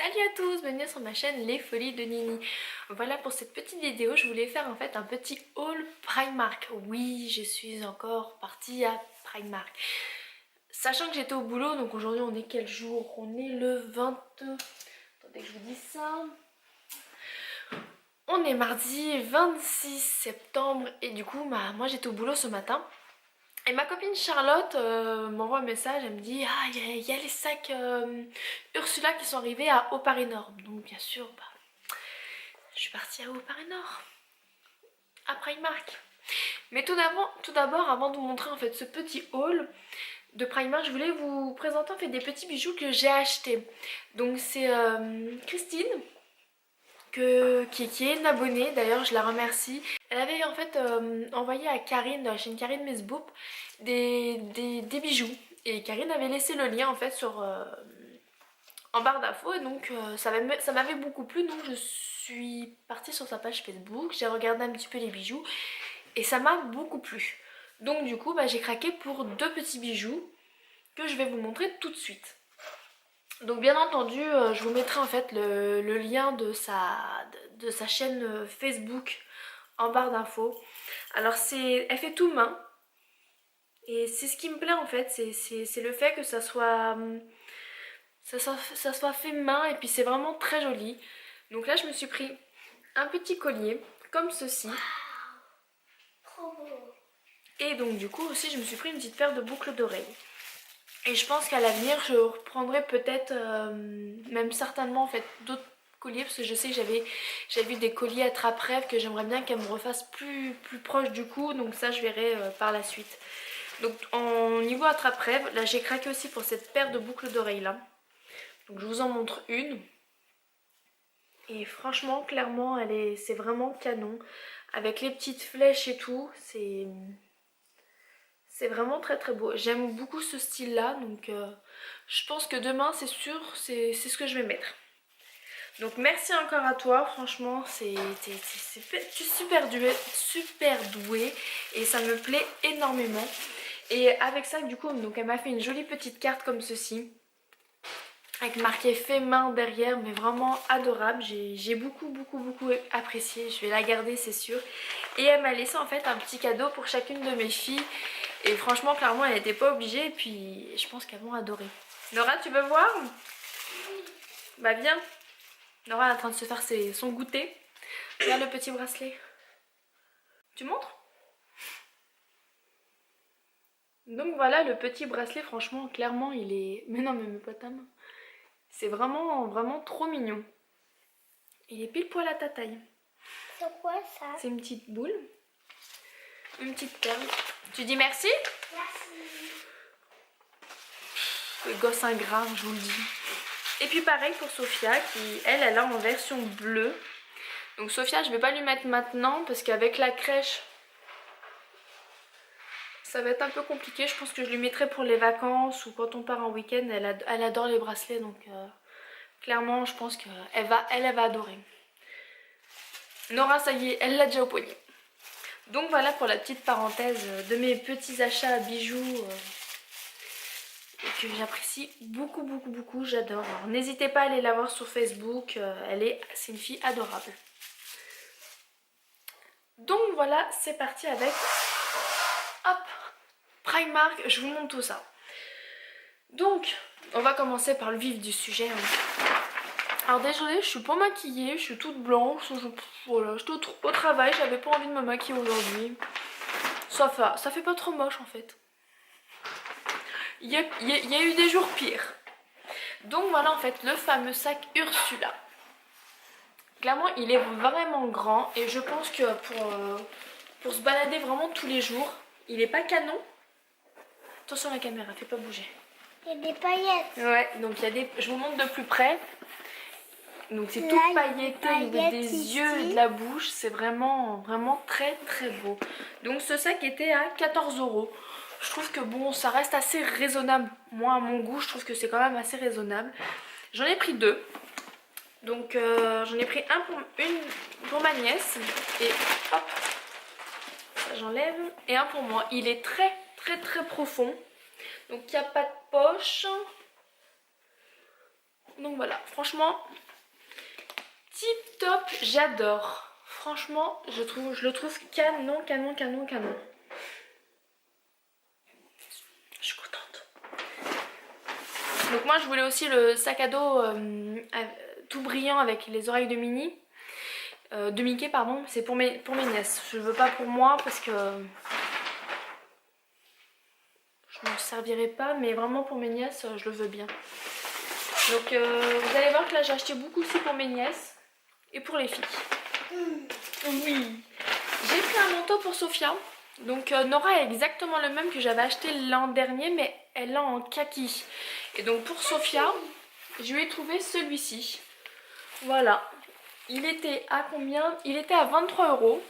Salut à tous, bienvenue sur ma chaîne Les Folies de Nini. Voilà, pour cette petite vidéo, je voulais faire en fait un petit haul Primark. Oui, je suis encore partie à Primark. Sachant que j'étais au boulot, donc aujourd'hui on est quel jour? On est le 22... Attendez que je vous dise ça. On est mardi 26 septembre et du coup moi j'étais au boulot ce matin. Et ma copine Charlotte m'envoie un message, elle me dit ah il y a les sacs Ursula qui sont arrivés à Haut-Paris Nord. Donc bien sûr, je suis partie à Haut-Paris Nord, à Primark. Mais tout d'abord, avant de vous montrer en fait ce petit haul de Primark, je voulais vous présenter en fait des petits bijoux que j'ai achetés. Donc c'est Christine qui est une abonnée, d'ailleurs je la remercie. Elle avait en fait envoyé à Karine de la chaîne Karine Mesboop des bijoux. Et Karine avait laissé le lien en fait en barre d'infos et donc ça m'avait beaucoup plu, donc je suis partie sur sa page Facebook, j'ai regardé un petit peu les bijoux et ça m'a beaucoup plu. Donc du coup j'ai craqué pour deux petits bijoux que je vais vous montrer tout de suite. Donc bien entendu je vous mettrai en fait le lien de sa chaîne Facebook en barre d'infos. Alors elle fait tout main et c'est ce qui me plaît en fait, c'est le fait que ça soit fait main et puis c'est vraiment très joli. Donc là je me suis pris un petit collier comme ceci. Trop beau. Et donc du coup aussi je me suis pris une petite paire de boucles d'oreilles. Et je pense qu'à l'avenir je reprendrai peut-être même certainement en fait d'autres colliers parce que je sais que j'avais des colliers attrape-rêve que j'aimerais bien qu'elle me refasse plus proche du cou, donc ça je verrai par la suite. Donc en niveau attrape-rêve, là j'ai craqué aussi pour cette paire de boucles d'oreilles là. Donc je vous en montre une. Et franchement, clairement, c'est vraiment canon. Avec les petites flèches et tout, c'est vraiment très très beau. J'aime beaucoup ce style là, donc je pense que demain, c'est sûr, c'est ce que je vais mettre. Donc merci encore à toi, franchement, tu es super doué et ça me plaît énormément. Et avec ça, du coup, donc elle m'a fait une jolie petite carte comme ceci. Avec marqué fait main derrière, mais vraiment adorable. J'ai beaucoup apprécié. Je vais la garder, c'est sûr. Et elle m'a laissé en fait un petit cadeau pour chacune de mes filles. Et franchement, clairement, elle n'était pas obligée. Et puis, je pense qu'elles vont adorer. Nora, tu veux voir? Bah viens. Nora est en train de se faire son goûter. Regarde le petit bracelet. Tu montres? Donc voilà, le petit bracelet, franchement, clairement, il est... Mais non, mais mets pas ta main. C'est vraiment trop mignon. Il est pile poil à ta taille. C'est quoi ça? C'est une petite boule. Une petite perle. Tu dis merci? Merci. Le gosse ingrat, je vous le dis. Et puis pareil pour Sophia qui, elle a en version bleue. Donc Sophia, je vais pas lui mettre maintenant parce qu'avec la crèche, ça va être un peu compliqué. Je pense que je lui mettrai pour les vacances ou quand on part en week-end. Elle adore les bracelets, donc clairement, je pense qu'elle va adorer. Nora, ça y est, elle l'a déjà au poignet. Donc voilà pour la petite parenthèse de mes petits achats à bijoux que j'apprécie beaucoup, j'adore. N'hésitez pas à aller la voir sur Facebook, c'est une fille adorable. Donc voilà, c'est parti avec hop, Primark, je vous montre tout ça. Donc, on va commencer par le vif du sujet. Alors désolée, je suis pas maquillée, je suis toute blanche, voilà, j'étais au travail, j'avais pas envie de me maquiller aujourd'hui. Ça fait pas trop moche en fait. Il y a eu des jours pires. Donc voilà en fait le fameux sac Ursula. Clairement il est vraiment grand et je pense que pour se balader vraiment tous les jours, il est pas canon. Attention la caméra, fais pas bouger. Il y a des paillettes. Ouais, donc je vous montre de plus près. Donc c'est tout pailleté au niveau des yeux et de la bouche, c'est vraiment très beau. Donc ce sac était à 14 €. Je trouve que bon, ça reste assez raisonnable. Moi à mon goût, je trouve que c'est quand même assez raisonnable. J'en ai pris deux. Donc j'en ai pris une pour ma nièce et hop, ça j'enlève. Et un pour moi. Il est très profond. Donc il n'y a pas de poche. Donc voilà, franchement, tip top, j'adore. Franchement, je le trouve canon. Je suis contente. Donc moi, je voulais aussi le sac à dos tout brillant avec les oreilles de Minnie. De Mickey, pardon. C'est pour mes nièces. Je veux pas pour moi parce que je m'en servirai pas. Mais vraiment pour mes nièces, je le veux bien. Donc vous allez voir que là, j'ai acheté beaucoup aussi pour mes nièces. Et pour les filles. Oui. J'ai pris un manteau pour Sophia. Donc Nora est exactement le même que j'avais acheté l'an dernier, mais elle l'a en kaki. Et donc pour Sophia, je lui ai trouvé celui-ci. Voilà. Il était à combien? Il était à 23 €.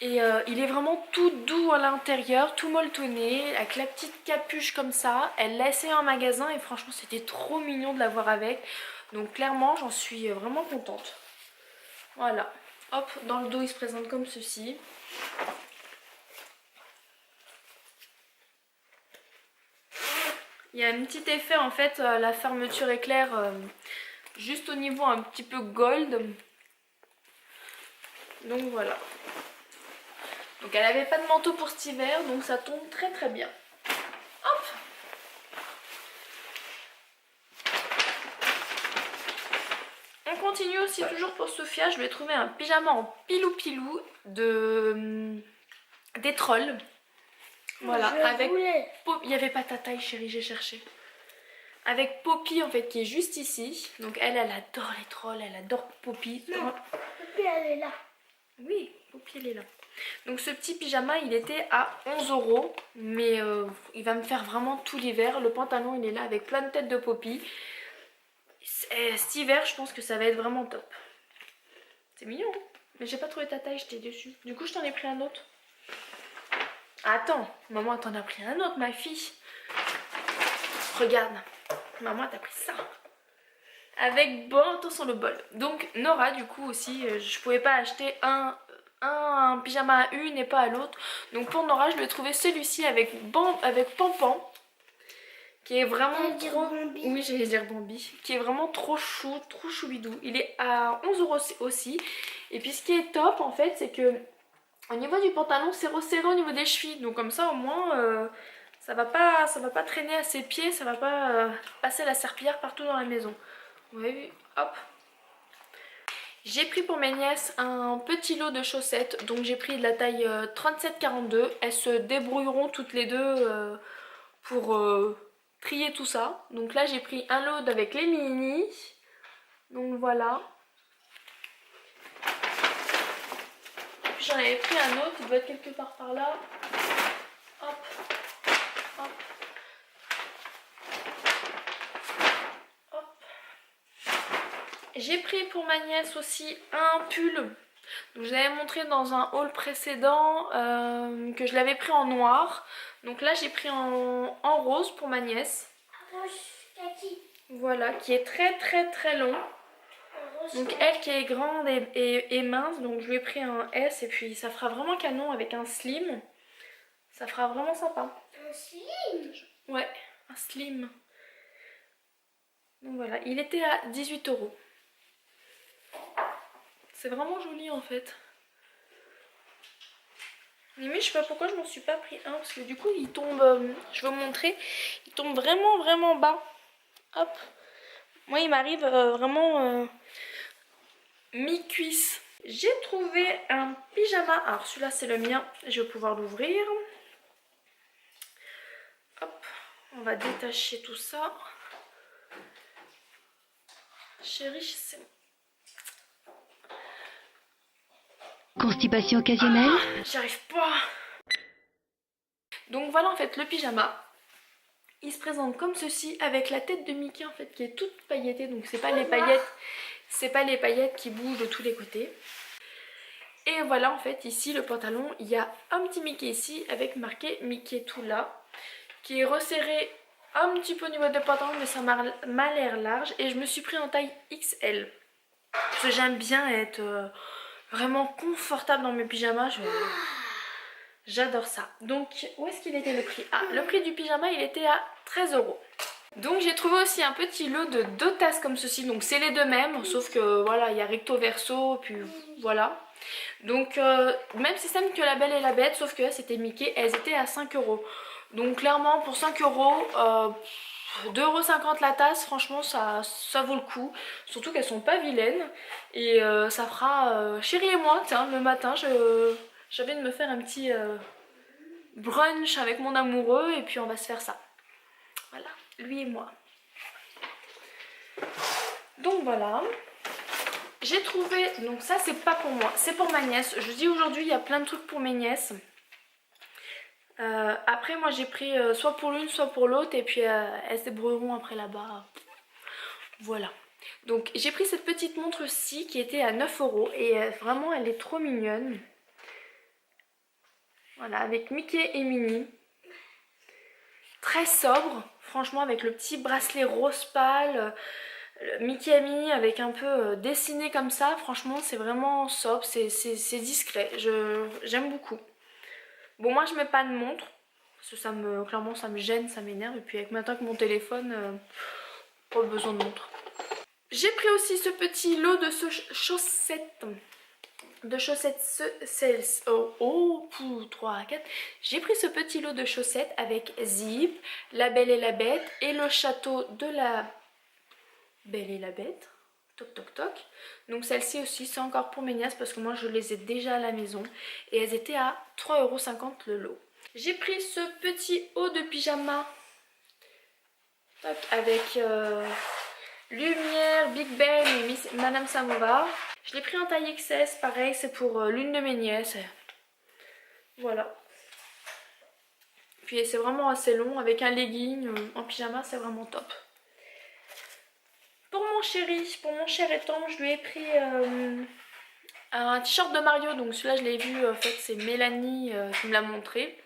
Et il est vraiment tout doux à l'intérieur, tout molletonné, avec la petite capuche comme ça. Elle l'a essayé en magasin et franchement c'était trop mignon de l'avoir avec. Donc clairement j'en suis vraiment contente. Voilà. Hop, dans le dos il se présente comme ceci. Il y a un petit effet en fait, la fermeture éclair juste au niveau un petit peu gold. Donc voilà. Donc elle n'avait pas de manteau pour cet hiver, donc ça tombe très bien. Hop! On continue aussi toujours pour Sophia. Je lui ai trouvé un pyjama en pilou des trolls. Voilà, avec il n'y avait pas ta taille chérie, j'ai cherché. Avec Poppy en fait qui est juste ici. Donc elle adore les trolls, elle adore Poppy. Non, Poppy elle est là. Oui, Poppy elle est là. Donc ce petit pyjama il était à 11 €. Mais il va me faire vraiment tout l'hiver. Le pantalon il est là avec plein de têtes de Poppy. Cet hiver je pense que ça va être vraiment top. C'est mignon hein. Mais j'ai pas trouvé ta taille, j'étais déçue. Du coup je t'en ai pris un autre. Attends, maman t'en a pris un autre ma fille. Regarde, maman t'as pris ça. Avec bon, attention le bol. Donc Nora du coup aussi, je pouvais pas acheter un pyjama à une et pas à l'autre. Donc pour Nora je lui ai trouvé celui-ci avec Pampan. Qui est vraiment trop... Oui j'allais dire Bambi. Qui est vraiment trop chou, trop choubidou. Il est à 11 € aussi. Et puis ce qui est top en fait c'est que au niveau du pantalon c'est resserré au niveau des chevilles. Donc comme ça au moins ça va pas traîner à ses pieds. Ça va pas passer la serpillière partout dans la maison. Vous avez vu? Hop. J'ai pris pour mes nièces un petit lot de chaussettes. Donc j'ai pris de la taille 37-42. Elles se débrouilleront toutes les deux pour trier tout ça. Donc là j'ai pris un lot avec les mini. Donc voilà. Puis j'en avais pris un autre, il doit être quelque part par là. Hop, hop, hop. J'ai pris pour ma nièce aussi un pull. Donc, je l'avais montré dans un haul précédent que je l'avais pris en noir. Donc là j'ai pris en rose pour ma nièce. Voilà, qui est très long. Donc elle qui est grande et mince, donc je lui ai pris un S et puis ça fera vraiment canon avec un slim. Ça fera vraiment sympa. Un slim? Ouais, un slim. Donc voilà, il était à 18 €. C'est vraiment joli en fait. Limite, je sais pas pourquoi je m'en suis pas pris un parce que du coup il tombe, je vais vous montrer, il tombe vraiment bas. Hop. Moi il m'arrive vraiment mi-cuisse. J'ai trouvé un pyjama. Alors celui-là c'est le mien. Je vais pouvoir l'ouvrir. Hop. On va détacher tout ça. Chérie, c'est... Constipation occasionnelle? J'y arrive pas. Donc voilà en fait le pyjama. Il se présente comme ceci avec la tête de Mickey en fait qui est toute pailletée. Donc c'est pas les paillettes qui bougent de tous les côtés. Et voilà en fait ici le pantalon, il y a un petit Mickey ici avec marqué Mickey tout là, qui est resserré un petit peu au niveau de pantalon mais ça m'a l'air large. Et je me suis pris en taille XL. Parce que j'aime bien être vraiment confortable dans mes pyjamas. J'adore ça. Donc où est-ce qu'il était le prix? Ah, le prix du pyjama il était à 13 €. Donc j'ai trouvé aussi un petit lot de 2 tasses comme ceci, donc c'est les deux mêmes, sauf que voilà, il y a recto verso, puis voilà. Donc même système que la Belle et la Bête, sauf que c'était Mickey, elles étaient à 5 euros. Donc clairement pour 5 euros, 2,50 € la tasse, franchement ça vaut le coup. Surtout qu'elles sont pas vilaines. Et ça fera Chérie et moi, tiens, le matin j'avais de me faire un petit brunch avec mon amoureux et puis on va se faire ça. Voilà, lui et moi. Donc voilà. J'ai trouvé, donc ça c'est pas pour moi, c'est pour ma nièce. Je dis aujourd'hui il y a plein de trucs pour mes nièces. Après moi j'ai pris soit pour l'une soit pour l'autre et puis elles se débrouilleront après là-bas. Voilà. Donc j'ai pris cette petite montre-ci qui était à 9 € et vraiment elle est trop mignonne. Voilà, avec Mickey et Minnie. Très sobre, franchement avec le petit bracelet rose pâle. Mickey et Minnie avec un peu dessiné comme ça, franchement c'est vraiment sobre, c'est discret, j'aime beaucoup. Bon moi je mets pas de montre, parce que clairement ça me gêne, ça m'énerve, et puis avec maintenant que mon téléphone, pas besoin de montre. J'ai pris aussi ce petit lot de chaussettes. De chaussettes 3, 4. J'ai pris ce petit lot de chaussettes avec Zip, La Belle et la Bête et le château de la Belle et la Bête. Toc toc toc. Donc celle-ci aussi c'est encore pour mes nièces parce que moi je les ai déjà à la maison. Et elles étaient à 3,50 € le lot. J'ai pris ce petit haut de pyjama. Toc, avec lumière, Big Ben et Madame Samovar. Je l'ai pris en taille XS, pareil c'est pour l'une de mes nièces. Voilà. Puis c'est vraiment assez long avec un legging en pyjama, c'est vraiment top. Pour mon chéri, pour mon cher étant, je lui ai pris un t-shirt de Mario. Donc celui-là je l'ai vu, en fait c'est Mélanie qui me l'a montré.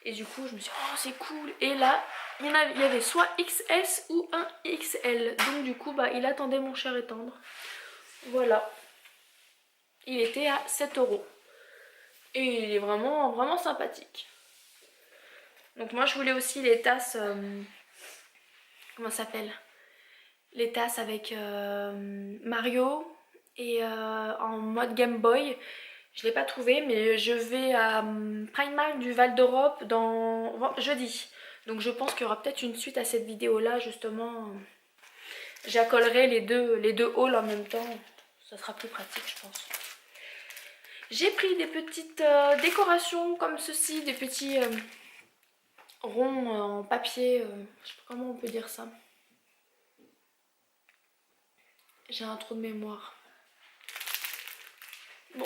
Et du coup je me suis dit oh c'est cool. Et là il y avait soit XS ou un XL. Donc du coup bah il attendait mon cher et tendre. Voilà. Il était à 7 €. Et il est vraiment, vraiment sympathique. Donc moi je voulais aussi les tasses, comment ça s'appelle, les tasses avec Mario et en mode Game Boy. Je ne l'ai pas trouvé mais je vais à Primark du Val d'Europe jeudi. Donc je pense qu'il y aura peut-être une suite à cette vidéo là justement. J'accolerai les deux hauls en même temps. Ça sera plus pratique je pense. J'ai pris des petites décorations comme ceci, des petits ronds en papier, je sais pas comment on peut dire ça. J'ai un trou de mémoire. Bon,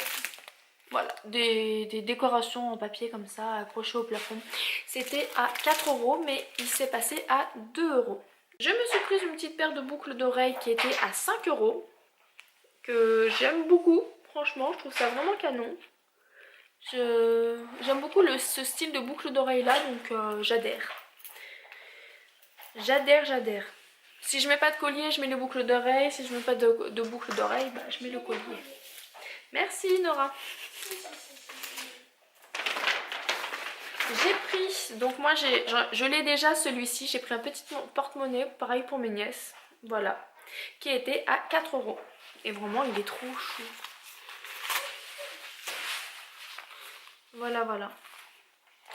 voilà, des décorations en papier comme ça, accrochées au plafond. C'était à 4 € mais il s'est passé à 2 €. Je me suis prise une petite paire de boucles d'oreilles qui était à 5 €, que j'aime beaucoup, franchement, je trouve ça vraiment canon. J'aime beaucoup ce style de boucle d'oreille là, donc j'adhère. J'adhère. Si je mets pas de collier, je mets les boucles d'oreilles. Si je mets pas de boucle d'oreille, bah, je mets le collier. Merci Nora. J'ai pris, donc moi je l'ai déjà celui-ci. J'ai pris un petit porte-monnaie, pareil pour mes nièces. Voilà. Qui était à 4 €. Et vraiment il est trop chou. Voilà, voilà.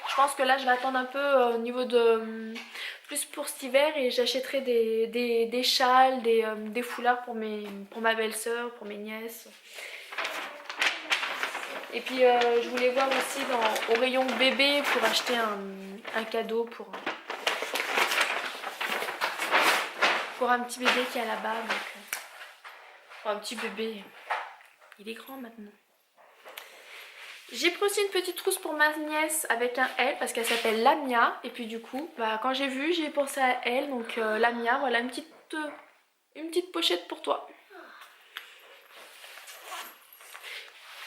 Je pense que là je vais attendre un peu au niveau de... plus pour cet hiver et j'achèterai des châles, des foulards pour ma belle-sœur, pour mes nièces. Et puis je voulais voir aussi au rayon bébé pour acheter un cadeau pour un petit bébé qui est là-bas. Pour un petit bébé, il est grand maintenant. J'ai pris aussi une petite trousse pour ma nièce avec un L parce qu'elle s'appelle Lamia. Et puis du coup, bah, quand j'ai vu, j'ai pensé à elle. Donc Lamia, voilà une petite pochette pour toi.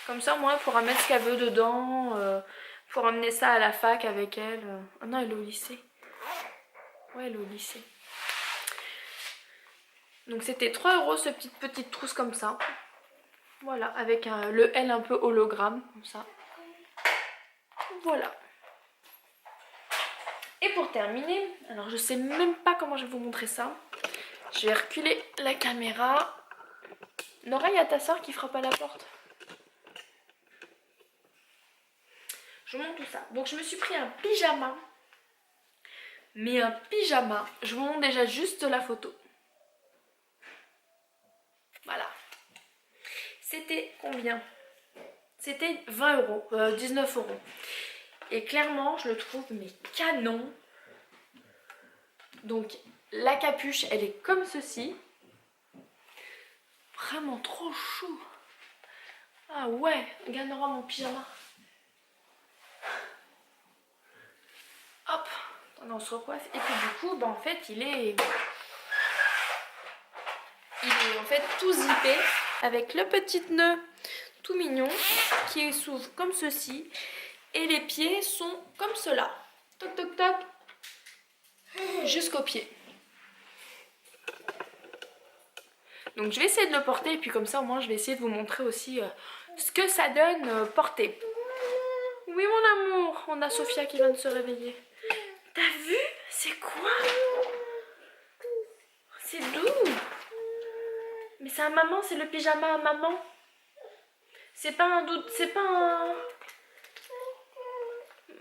Comme ça, moi, elle pourra mettre ce qu'elle veut dedans. Pour emmener ça à la fac avec elle. Ah non, elle est au lycée. Ouais, elle est au lycée. Donc c'était 3 € cette petite trousse comme ça. Voilà, avec le L un peu hologramme, comme ça. Voilà. Et pour terminer, alors je sais même pas comment je vais vous montrer ça. Je vais reculer la caméra. Nora, il y a ta soeur qui frappe à la porte. Je vous montre tout ça. Donc je me suis pris un pyjama. Mais un pyjama. Je vous montre déjà juste la photo. Voilà. C'était combien? C'était 20 euros, 19 euros. Et clairement, je le trouve mais canon. Donc la capuche, elle est comme ceci. Vraiment trop chou. Ah ouais, regarde Nora mon pyjama. Hop, attendez, on se recoiffe. Et puis du coup, bah, en fait, il est en fait tout zippé avec le petit nœud tout mignon qui s'ouvre comme ceci. Et les pieds sont comme cela. Toc toc toc. Jusqu'aux pieds. Donc je vais essayer de le porter et puis comme ça au moins je vais essayer de vous montrer aussi ce que ça donne porter. Oui mon amour, on a Sophia qui vient de se réveiller. T'as vu? C'est quoi? C'est doux. Mais c'est à maman, c'est le pyjama à maman. C'est pas un doute, c'est pas un...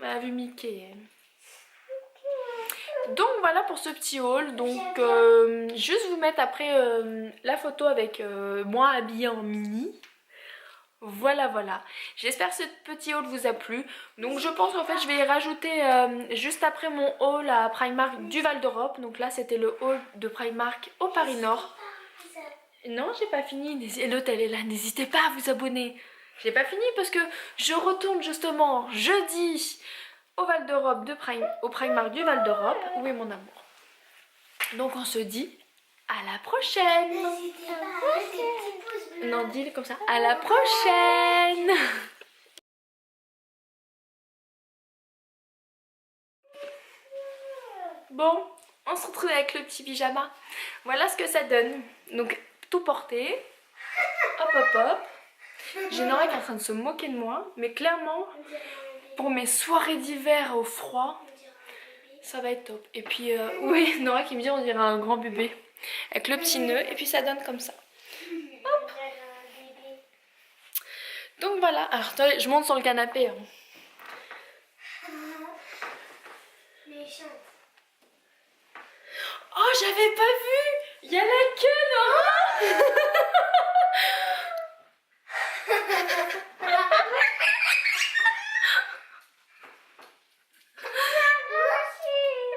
Elle a vu Mickey. Donc voilà pour ce petit haul. Donc juste vous mettre après la photo avec moi habillée en mini. Voilà voilà. J'espère que ce petit haul vous a plu. Donc je pense qu'en fait je vais rajouter juste après mon haul à Primark du Val d'Europe. Donc là c'était le haul de Primark au Paris Nord. Non j'ai pas fini. L'hôtel est là. N'hésitez pas à vous abonner. J'ai pas fini parce que je retourne justement jeudi au Val d'Europe au Primark du Val d'Europe. Oui mon amour. Donc on se dit à la prochaine. Non, dis-le comme ça. À la prochaine. Bon, on se retrouve avec le petit pyjama. Voilà ce que ça donne. Donc tout porté. Hop hop hop. J'ai Nora qui est en train de se moquer de moi. Mais clairement, pour mes soirées d'hiver au froid, ça va être top. Et puis, oui, Nora qui me dit on dirait un grand bébé. Avec le petit nœud. Et puis ça donne comme ça. Hop. Donc voilà. Alors attendez, je monte sur le canapé. Hein. Oh, j'avais pas vu. Il y a la queue, Nora.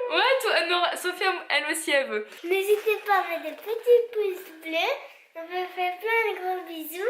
Ouais, toi, Nora, Sophia, elle aussi, elle veut. N'hésitez pas à mettre des petits pouces bleus. On me fait plein de gros bisous.